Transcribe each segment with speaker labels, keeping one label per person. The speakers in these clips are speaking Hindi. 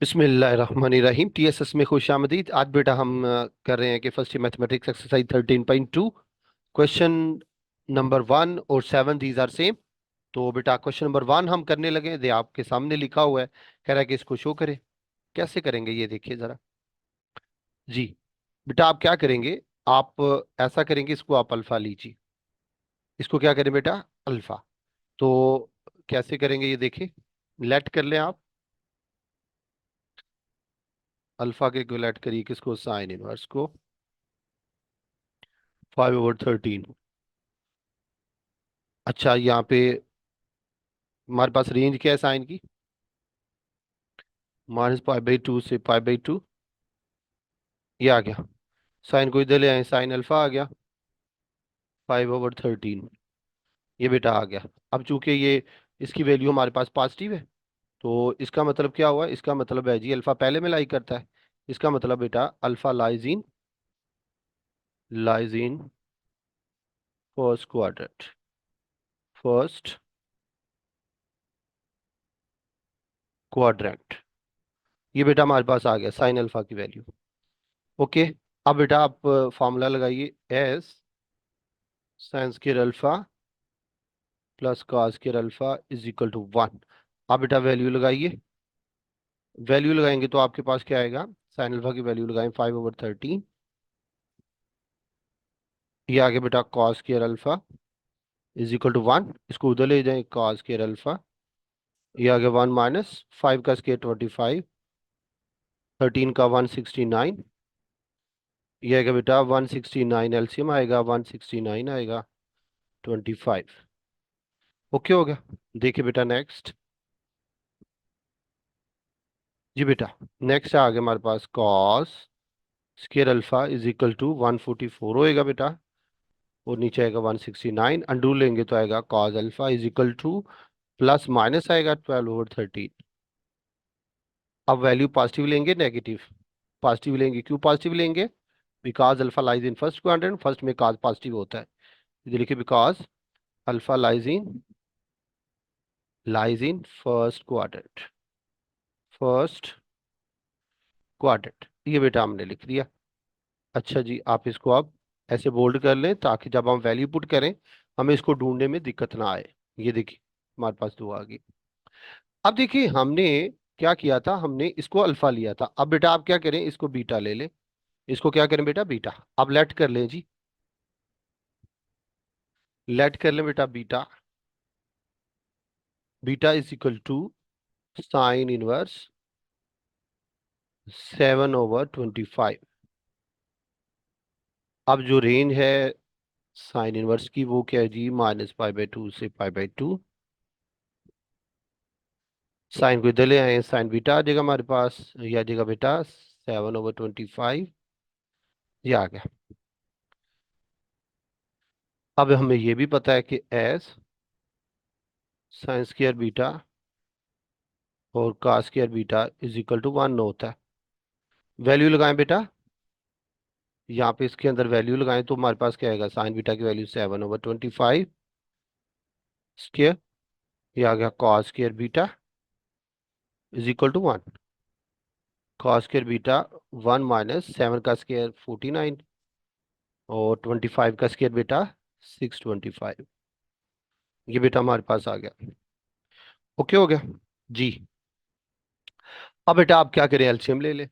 Speaker 1: बिस्मिल्लाहिर्रहमानिर्रहीम। टीएसएस में खुश आमदीद। आज बेटा हम कर रहे हैं कि first mathematics exercise 13.2 question number 1 और 7 दीज आर सेम। तो बेटा क्वेश्चन नंबर 1 हम करने लगे, दे आपके सामने लिखा हुआ है, कह रहा है कि इसको शो करें। कैसे करेंगे ये देखिए जरा जी। बेटा आप क्या करेंगे, आप ऐसा करेंगे, इसको आप अल्फा लीजिए। इसको क्या करें बेटा, अल्फा। तो कैसे करेंगे ये देखिए, लेट कर लें आप। अल्फा के लेट करिए किसको, साइन इनवर्स को, 5/13। अच्छा यहाँ पे हमारे पास रेंज क्या है साइन की, -π/2 से π/2। ये आ गया, साइन को इधर ले आए, साइन अल्फा आ गया 5/13। ये बेटा आ गया। अब चूंकि ये इसकी वैल्यू हमारे पास पॉजिटिव है, तो इसका मतलब क्या हुआ, इसका मतलब है जी अल्फा पहले में लाई करता है। इसका मतलब बेटा alpha lies in first quadrant, first quadrant. ये बेटा हमारे पास आ गया साइन अल्फा की वैल्यू। ओके। अब बेटा आप फॉर्मूला लगाइए, as sine square alpha plus cos square alpha is equal to 1। आप बेटा वैल्यू लगाइए, वैल्यू लगाएंगे तो आपके पास क्या आएगा, साइन अल्फा की वैल्यू लगाएं 5/13। ये आगे बेटा cos square alpha is equal to 1, इसको उधर ले जाएं, कॉस स्क्वायर अल्फा। ये आगे 1 - 5 का स्क्वायर 25, 13 का 169। ये आएगा बेटा 169, एलसीएम आएगा 169 आएगा 25। ओके हो गया। देखिए बेटा नेक्स्ट, जी बेटा नेक्स्ट आ गया हमारे पास cos square alpha is equal to 144 होएगा बेटा, और नीचे आएगा 169, अंडू लेंगे तो आएगा cos alpha is equal two plus minus आएगा 12/13। अब वैल्यू पॉजिटिव लेंगे नेगेटिव, पॉजिटिव लेंगे, क्यों पॉजिटिव लेंगे, because alpha lies in first quadrant, first में कॉस पॉजिटिव होता है। ये लिखिए because alpha lies in first quadrant, first quadrant. ये बेटा हमने लिख दिया। अच्छा जी, आप इसको आप ऐसे बोल्ड कर लें ताकि जब हम वैल्यू पुट करें हमें इसको ढूंढने में दिक्कत ना आए। ये देखिए हमारे पास दो आ गई। अब देखिए हमने क्या किया था, हमने इसको अल्फा लिया था। अब बेटा आप क्या करें, इसको बीटा ले लें। इसको क्या करें बेटा, बीटा। अब लेट कर लें जी, लेट कर लें बेटा beta. Beta is equal to sine inverse 7/25। अब जो रेंज है साइन इनवर्स की वो क्या है जी, -π/2 से π/2। साइन को इधर ले आए, साइन बीटा आ जाएगा हमारे पास, ये आ जाएगा बेटा 7/25। ये आ गया। अब हमें ये भी पता है कि एस साइन स्क्वायर बीटा और cos square beta is equal to 1 होता है। वैल्यू लगाएं बेटा, यहाँ पे इसके अंदर वैल्यू लगाएं तो हमारे पास क्या आएगा, साइन बीटा की वैल्यू 7/25 स्क्वायर। ये आ गया cos square beta is equal to 1। Cos square beta 1 - 7 का स्क्वायर 49, और 25 का स्क्वायर बेटा 625। ये बेटा हमारे पास आ गया। ओके हो गया जी। अब बेटा आप क्या करें, एलसीएम ले ले।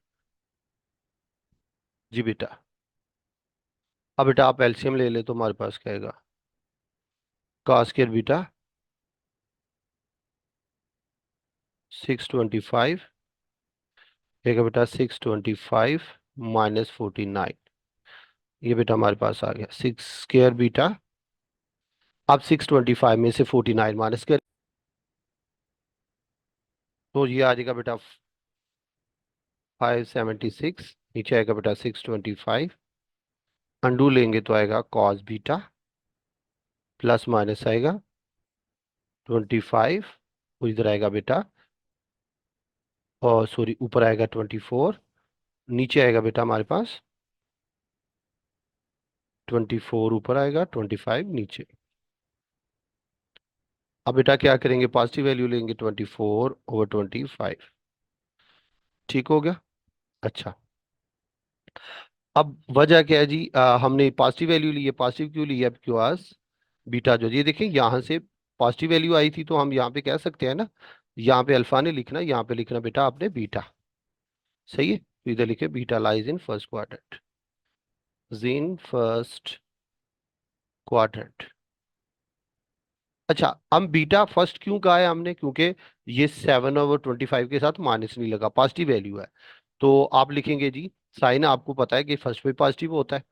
Speaker 1: जी बेटा, अब बेटा आप एलसीएम ले ले तो हमारे पास क्या आएगा, कॉस स्क्वायर बीटा 625, एक बेटा 625 -49। ये बेटा हमारे पास आ गया 6 स्क्वायर बीटा। अब 625 में से 49 माइनस कर, तो ये आ जाएगा बेटा 576। नीचे आएगा बेटा 625, अंडू लेंगे तो आएगा कॉस बीटा, प्लस माइनस आएगा 25, इधर आएगा बेटा, और सॉरी ऊपर आएगा 24, नीचे आएगा बेटा हमारे पास 24, ऊपर आएगा 25 नीचे। अब बेटा क्या करेंगे, पॉजिटिव वैल्यू लेंगे 24/25। ठीक हो गया। अच्छा, अब वजह क्या है जी, हमने पॉजिटिव वैल्यू ली है। पॉजिटिव क्यों ली है? बिकॉज बीटा जो, ये देखिए यहाँ से पॉजिटिव वैल्यू आई थी, तो हम यहाँ पे कह सकते हैं ना, यहाँ पे अल्फा ने लिखना, यहाँ पे लिखना बेटा आपने बीटा। सही है, तो इधर लिखे beta lies in first quadrant, in first quadrant. अच्छा, हम बीटा फर्स्ट क्यों कहा है हमने? क्योंकि ये 7/25 के साथ माइनस नहीं लगा, पॉजिटिव वैल्यू है। तो आप लिखेंगे जी, साइन आपको पता है कि फर्स्ट पे पॉजिटिव होता है।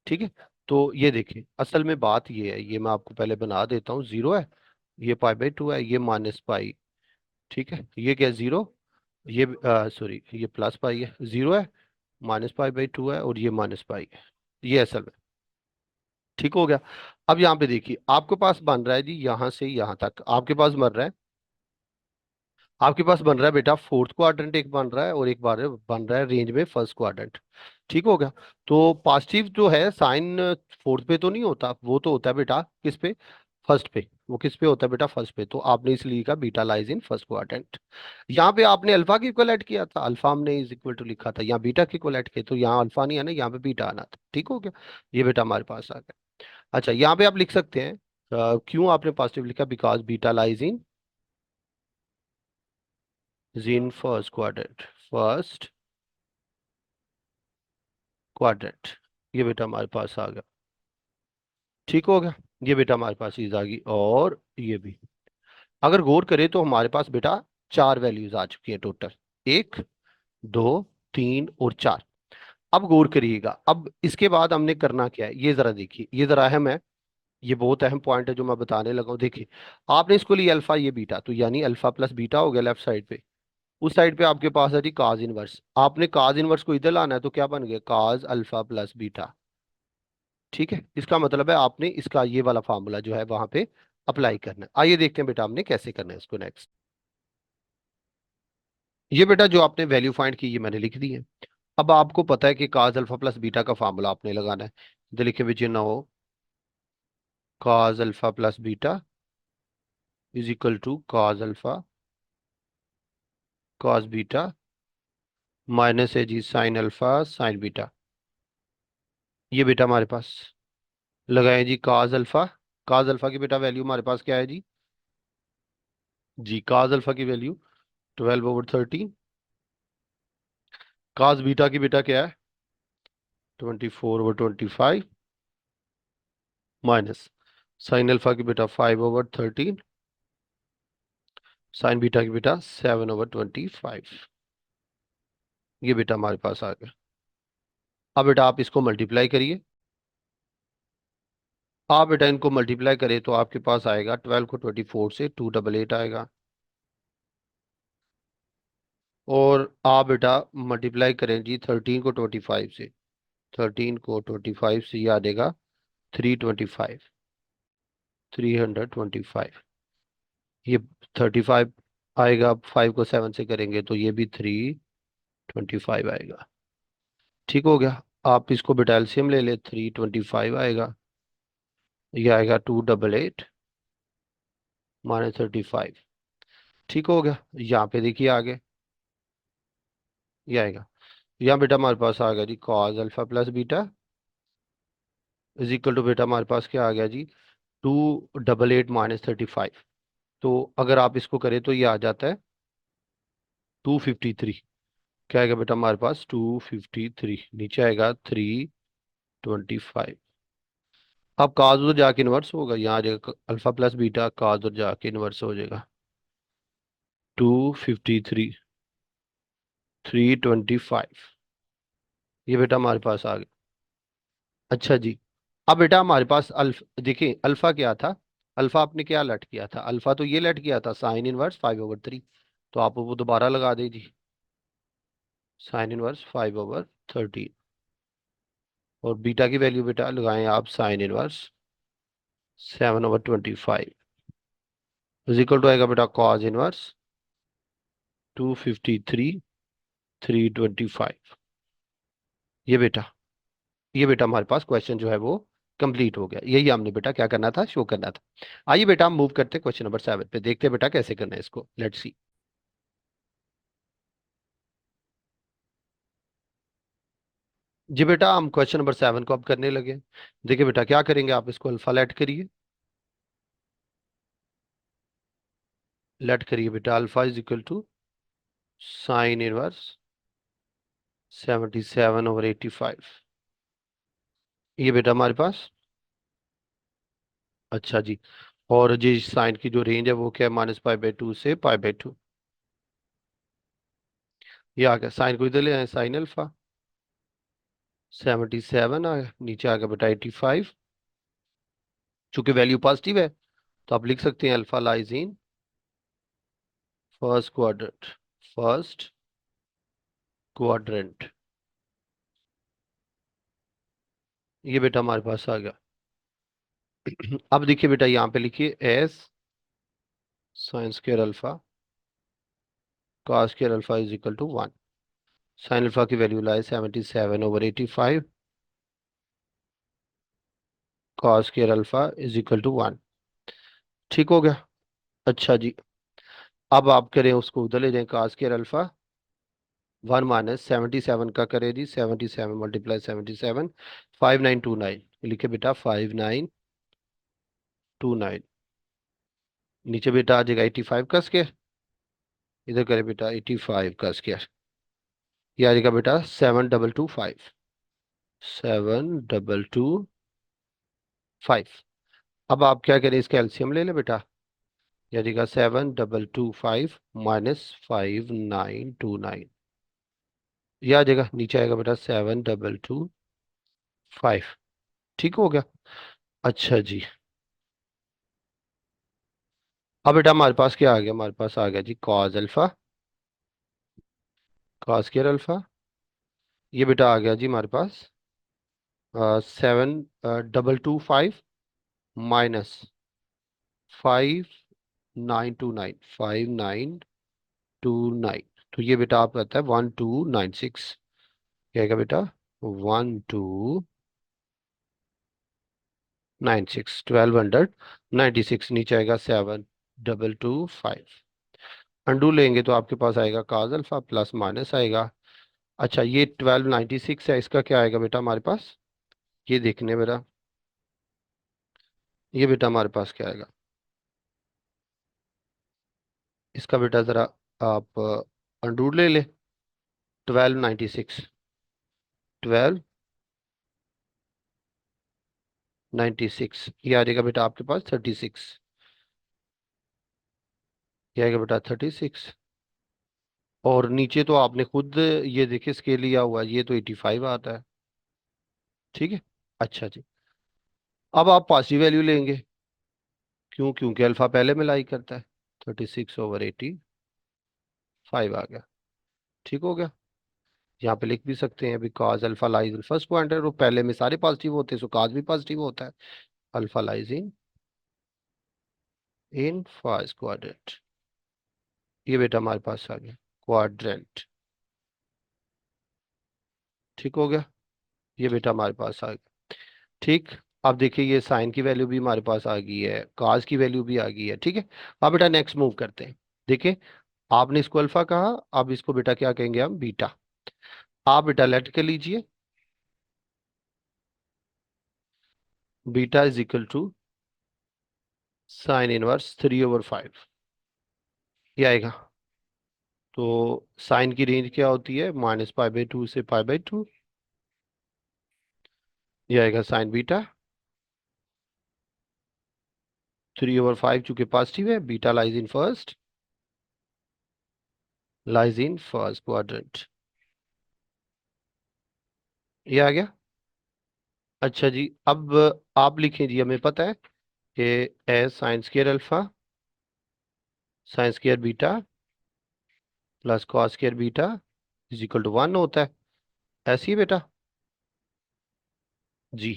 Speaker 1: ठीक है, तो ये देखिए असल में बात ये है, ये मैं आपको पहले बना देता हूँ। जीरो है, ये पाई/2 है, ये -पाई। ठीक है, ये क्या जीरो, ये सॉरी ये प्लस पाई है, जीरो है, -पाई/2 है, और ये -पाई है। ये असल में ठीक हो गया। अब यहाँ पे देखिए आपके पास बन रहा है जी, यहाँ से यहाँ तक आपके पास बन रहा है, आपके पास बन रहा है बेटा फोर्थ क्वाड्रेंट एक बन रहा है, और एक बार बन रहा है रेंज में फर्स्ट क्वाड्रेंट। ठीक हो गया। तो पॉजिटिव जो है साइन फोर्थ पे तो नहीं होता, वो तो होता है बेटा किस पे? फर्स्ट पे। वो किस पे होता है बेटा? फर्स्ट पे। तो आपने इसलिए लिखा beta lies in first quadrant. यहाँ पे आपने अल्फा की इक्वल ऐड किया था, अल्फा हमने इज इक्वल टू लिखा था, यहाँ बीटा की इक्वल ऐड किया, तो यहाँ अल्फा नहीं है ना, यहाँ पे बीटा आना था। ठीक हो गया, ये बेटा हमारे पास आ गया। अच्छा, यहाँ पे आप लिख सकते हैं क्यों आपने पॉजिटिव लिखा? Because beta lies in first quadrant, first quadrant. ये बेटा हमारे पास आ गया। ठीक हो गया, ये बेटा हमारे पास चीज आ गई, और ये भी अगर गौर करें तो हमारे पास बेटा चार वैल्यूज आ चुकी हैं टोटल, एक, दो, तीन और चार। अब गौर करिएगा, अब इसके बाद हमने करना क्या है, ये जरा देखिए, ये जरा अहम है, ये बहुत अहम पॉइंट है जो मैं बताने लगा हूं। देखिए, आपने इसको लिया अल्फा, ये बीटा, तो यानी अल्फा प्लस बीटा हो गया लेफ्ट साइड पे। उस साइड पे आपके पास है जी काज इनवर्स, आपने काज इनवर्स को इधर लाना है, तो क्या बन गया? काज अल्फा प्लस बीटा। ठीक है, इसका मतलब है आपने इसका ये वाला फार्मूला जो है वहां पे अप्लाई करना है। आइए देखते हैं बेटा हमने कैसे करना है इसको नेक्स्ट। ये बेटा जो आपने वैल्यू फाइंड की, ये मैंने लिख दी है। अब आपको पता है कि काज अल्फा प्लस बीटा का फार्मूला आपने लगाना है। इधर लिखे विच ना हो, cos alpha plus beta is equal to cos alpha cos beta minus है जी साइन अल्फा साइन बीटा। ये बेटा हमारे पास लगाए जी काज अल्फा। काज अल्फा की बेटा वैल्यू हमारे पास क्या है जी काज अल्फा की वैल्यू 12/13। काज बीटा की बेटा क्या है? 24/25 माइनस साइन अल्फा की बेटा 5/13, साइन बीटा की बेटा 7/25। ये बेटा हमारे पास आ गया। अब बेटा आप इसको मल्टीप्लाई करिए। आप बेटा इनको मल्टीप्लाई करें तो आपके पास आएगा 12 को 24 से 288 आएगा, और आप बेटा मल्टीप्लाई करें जी 13 को 25 से, 13 को 25 से ये आ जाएगा 325, 325। ये 35 आएगा, 5 को 7 से करेंगे तो ये भी 325 आएगा। ठीक हो गया। आप इसको बेटा एलसीएम ले ले, 325 आएगा, ये आएगा 288 -35। ठीक हो गया, यहाँ पे देखिए आगे ये आएगा। यहाँ बेटा हमारे पास आ गया जी cos alpha plus beta is equal to बेटा हमारे पास क्या आ गया जी 288 -35। तो अगर आप इसको करें तो ये आ जाता है 253। क्या आएगा बेटा हमारे पास? 253, नीचे आएगा 325। अब काज उधर जाके इनवर्स होगा, यहाँ आ जाएगा अल्फा प्लस बीटा, काज उधर जाके इनवर्स हो जाएगा 253, 325। ये बेटा हमारे पास आ गया। अच्छा जी, अब बेटा हमारे पास देखिए अल्फा क्या था? अल्फा आपने क्या लेट किया था? अल्फा तो ये लेट किया था साइन इनवर्स 5/3। तो आप वो दोबारा लगा दीजिए, साइन इनवर्स 5/13। और बीटा की वैल्यू बेटा लगाएं आप sine inverse 7/25 is equal to आएगा बेटा कॉस इनवर्स 253, 325। ये बेटा, ये बेटा हमारे पास क्वेश्चन जो है वो कंप्लीट हो गया। यही हमने बेटा क्या करना था, शो करना था। आइए बेटा हम मूव करते हैं क्वेश्चन नंबर 7 पे, देखते हैं बेटा कैसे करना है इसको। Let's see. जी बेटा, हम क्वेश्चन नंबर 7 को अब करने लगे। देखिए बेटा, क्या करेंगे, आप इसको अल्फा लेट करिए। लेट करिए बेटा, alpha is equal to sine inverse 77/85। ये बेटा हमारे पास, अच्छा जी। और जी साइन की जो रेंज है वो क्या है, -π/2 से π/2। ये आ गया, साइन को इधर ले आए, साइन अल्फा 77 आ गया, नीचे आ गया बेटा 85। चूंकि वैल्यू पॉजिटिव है तो आप लिख सकते हैं alpha lies in first quadrant. First quadrant. ये बेटा हमारे पास आ गया। अब देखिए बेटा, यहाँ पे लिखिए as sine square alpha cos square alpha is equal to 1। Sine alpha की वैल्यू लाए 77/85। Cos square alpha is equal to 1। ठीक हो गया। अच्छा जी। अब आप करें उसको उधर ले जाएं, कॉस स्क्वायर अल्फा 1 - 77 का करें जी, 77 × 77 5929। लिखे बेटा 5929। नीचे बेटा आ जाएगा 85 का स्क्वायर, इधर करें बेटा 85 का स्क्वायर। ये आ जाएगा बेटा 7225। 7225। अब आप क्या करें, इसका एलसीएम ले ले बेटा। ये आ जाएगा 7225 -5929। ये आ जाएगा, नीचे आएगा बेटा 7225। ठीक हो गया। अच्छा जी। अब बेटा हमारे पास क्या आ गया, हमारे पास आ गया जी cos alpha cos square alpha. ये बेटा आ गया जी हमारे पास 7225 -5929। तो ये बेटा आपका आता है 1296। क्या आएगा बेटा, 1296, 1296। नीचे आएगा 7225। अंडू लेंगे तो आपके पास आएगा काज अल्फा प्लस माइनस आएगा। अच्छा, ये 1296 है, इसका क्या आएगा बेटा हमारे पास, ये देखने मेरा। ये बेटा हमारे पास क्या आएगा, इसका बेटा जरा आप अंडू ले ले। 1296, 1296। ये आ जाएगा बेटा आपके पास 36। ये आएगा बेटा 36। और नीचे तो आपने खुद ये देखिए स्केल लिया हुआ है, ये तो 85 आता है। ठीक है। अच्छा जी। अब आप पॉजिटिव वैल्यू लेंगे, क्यों, क्योंकि अल्फा पहले में लाई करता है। 36/85 आ गया। ठीक हो गया। यहाँ पे लिख भी सकते हैं because alpha lies in first point है, वो पहले में सारे पॉजिटिव होते हैं, सो काज भी पॉजिटिव होता है। Alpha lies in first quadrant. ये बेटा हमारे पास आ गया क्वाड्रेंट। ठीक हो गया। ये बेटा हमारे पास आ गया। ठीक। अब देखिए, ये साइन की वैल्यू भी हमारे पास आ गई है, काज की वैल्यू भी आ गई है। ठीक है। अब बेटा नेक्स्ट मूव करते हैं। देखिए, आपने इसको अल्फा कहा, अब इसको बेटा क्या कहेंगे हम, बीटा। आप बेटा लेट कर लीजिए, beta is equal to sine inverse 3/5। ये आएगा। तो साइन की रेंज क्या होती है, -π/2 से π/2। ये आएगा साइन बीटा 3/5, चूंकि पॉजिटिव है, beta lies in first quadrant. ये आ गया। अच्छा जी। अब आप लिखें जी, हमें पता है कि as sine square alpha sine square beta plus cos square beta is equal to 1 होता है। ऐसे ही बेटा जी।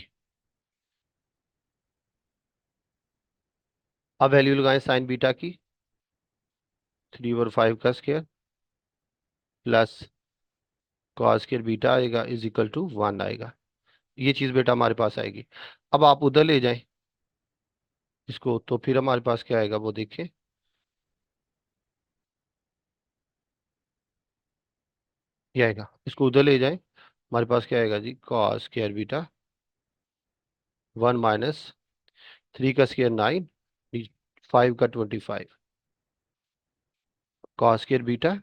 Speaker 1: अब वैल्यू लगाएं साइन बीटा की, 3/5 का square plus cos square beta आएगा इज इक्वल टू 1 आएगा। ये चीज बेटा हमारे पास आएगी। अब आप उधर ले जाएं इसको, तो फिर हमारे पास क्या आएगा वो देखिए। ये आएगा, इसको उधर ले जाएं हमारे पास क्या आएगा जी, कॉस स्क्वायर बीटा 1 - 3 का स्क्वायर 9, 5 का 25, कॉस स्क्वायर बीटा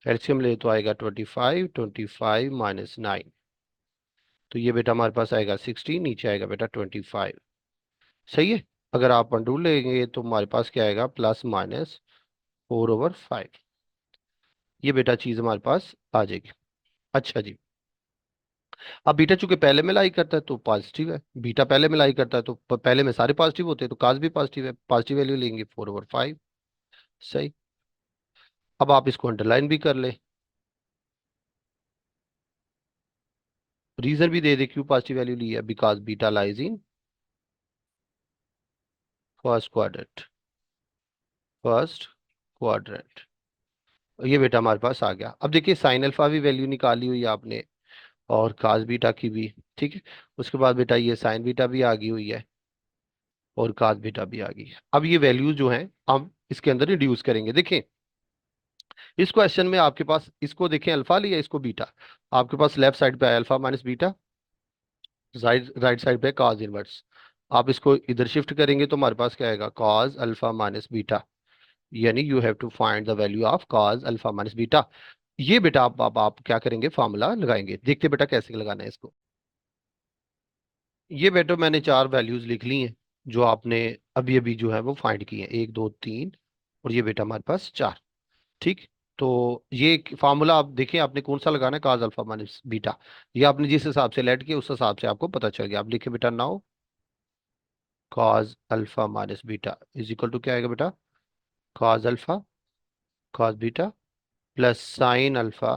Speaker 1: एलसीएम ले तो आएगा 25, 25 - 9, तो ये बेटा हमारे पास आएगा 16, नीचे आएगा बेटा 25। सही है। अगर आप अंडू लेंगे तो हमारे पास क्या आएगा, +-4/5। ये बेटा चीज हमारे पास आ जाएगी। अच्छा जी, अब बीटा चूंकि पहले में लाई करता है तो पॉजिटिव है, बीटा पहले में लाई करता है तो पहले में सारे पॉजिटिव होते हैं, तो काज भी पॉजिटिव है, पॉजिटिव वैल्यू लेंगे 4/5। सही। अब आप इसको अंडरलाइन भी कर ले, रीजन भी दे दे क्यों पॉजिटिव वैल्यू ली है, because beta lies in first quadrant, first quadrant. ये बेटा हमारे पास आ गया। अब देखिए साइन अल्फा भी वैल्यू निकाली हुई है आपने, और काज बीटा की भी। ठीक है। उसके बाद बेटा ये साइन बीटा भी आ गई हुई है, और काज बीटा भी आ गई है। अब ये वैल्यू जो है हम इसके अंदर रिड्यूस करेंगे। देखें इस क्वेश्चन में आपके पास, इसको देखें अल्फा लिया, इसको बीटा। आपके पास लेफ्ट साइड पे alpha minus beta, right right side पे कॉज इनवर्स। आप इसको इधर शिफ्ट करेंगे तो हमारे पास क्या आएगा, कॉज अल्फा माइनस बीटा, यानी you have to find the value of cos alpha minus beta. ये बेटा आप क्या करेंगे, फार्मूला लगाएंगे। देखते बेटा कैसे लगाना है इसको। ये बेटा मैंने 4 वैल्यूज लिख ली हैं, जो आपने अभी अभी जो है वो फाइंड की है, 1 2 3, और ये बेटा हमारे पास 4। ठीक। तो ये फार्मूला आप देखें आपने कौन सा लगाना है, काज अल्फा माइनस बीटा। ये आपने जिस हिसाब से लेट किया उस हिसाब से आपको पता चल गया। आप लिखे बेटा now cos alpha minus beta is equal to क्या आएगा बेटा, cos alpha cos beta plus sine alpha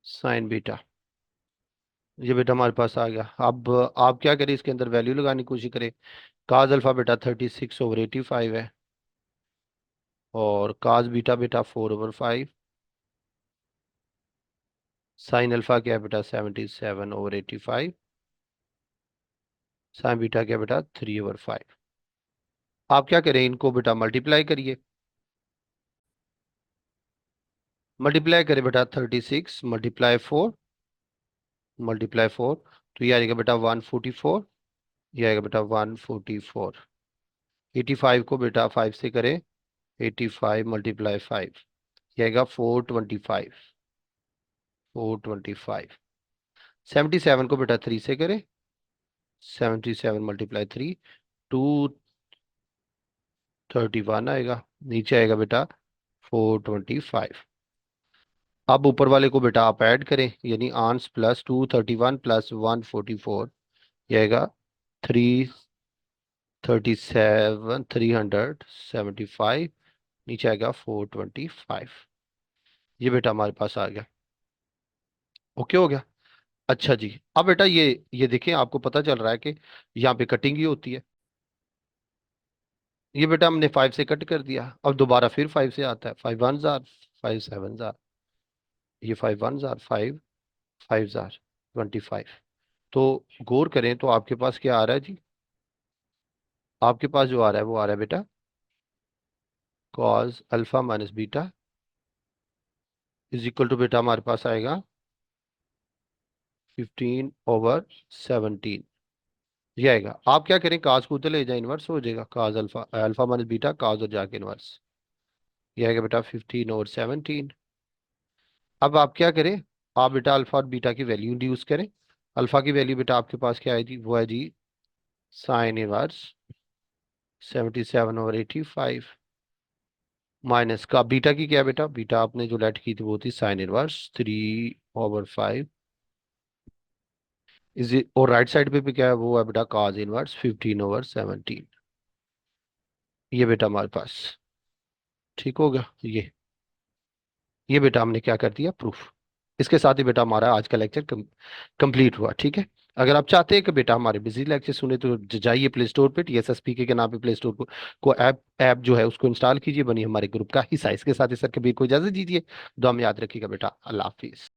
Speaker 1: sine beta. ये बेटा हमारे पास आ गया। अब आप क्या करें, इसके अंदर वैल्यू लगाने की कोशिश करें। काज अल्फा बेटा 36/85 है, और काज बीटा बेटा 4/5, साइन अल्फा क्या है बेटा 77/85, साइन बीटा क्या बेटा 3/5। आप क्या करें, इनको बेटा मल्टीप्लाई करिए। मल्टीप्लाई करें बेटा 36 × 4 तो ये आएगा बेटा 144, ये आएगा बेटा 144। 85 को बेटा 5 से करें, 85 × 5, ये आएगा 425, 425। 77 को बेटा 3 से करें, 77 × 3, 231 आएगा, नीचे आएगा बेटा 425। अब ऊपर वाले को बेटा आप ऐड करें, यानी आंस प्लस 231 प्लस 144, ये आएगा 337 नीचे आएगा 425। ये बेटा हमारे पास आ गया। ओके हो गया। अच्छा जी, अब बेटा ये देखें, आपको पता चल रहा है कि यहाँ पे कटिंग ही होती है। ये बेटा हमने 5 से कट कर दिया, अब दोबारा फिर 5 से आता है, 5 1 जार, 5 7 जार, ये 5 1 जार 5, 5 जार 25। तो गौर करें तो आपके पास क्या आ रहा है जी, आपके पास जो आ रहा है वो आ रहा है बेटा cos alpha minus beta is equal to बेटा हमारे पास आएगा 15/17। ये आएगा। आप क्या करें, काज को उधर ले जाए, इनवर्स हो जाएगा, cos alpha alpha minus beta cos और जाके इनवर्स, ये आएगा बेटा 15/17। अब आप क्या करें, आप बेटा अल्फा और बीटा की वैल्यू इंड्यूस करें। अल्फा की वैल्यू बेटा आपके पास क्या है जी, वो है जी साइन इनवर्स 77/85, माइनस का बीटा की क्या है बेटा, बीटा आपने जो लेट की थी वो थी साइन इनवर्स 3/5 इज, और राइट साइड पे भी क्या है, वो है बेटा कॉज इनवर्स 15/17। ये बेटा हमारे पास ठीक हो गया। ये बेटा हमने क्या कर दिया, प्रूफ। इसके साथ ही बेटा हमारा आज का लेक्चर कंप्लीट हुआ। ठीक है। अगर आप चाहते हैं कि बेटा हमारे बिजी लेक्चर सुने तो जाइए प्ले स्टोर पे, TSSPK के नाम पे प्ले स्टोर को ऐप जो है उसको इंस्टॉल कीजिए, बनिए हमारे ग्रुप का हिस्सा। इसके साथ ही सर कबीर को इजाजत दीजिए। दुआ में याद रखिएगा बेटा, अल्लाह हाफिज।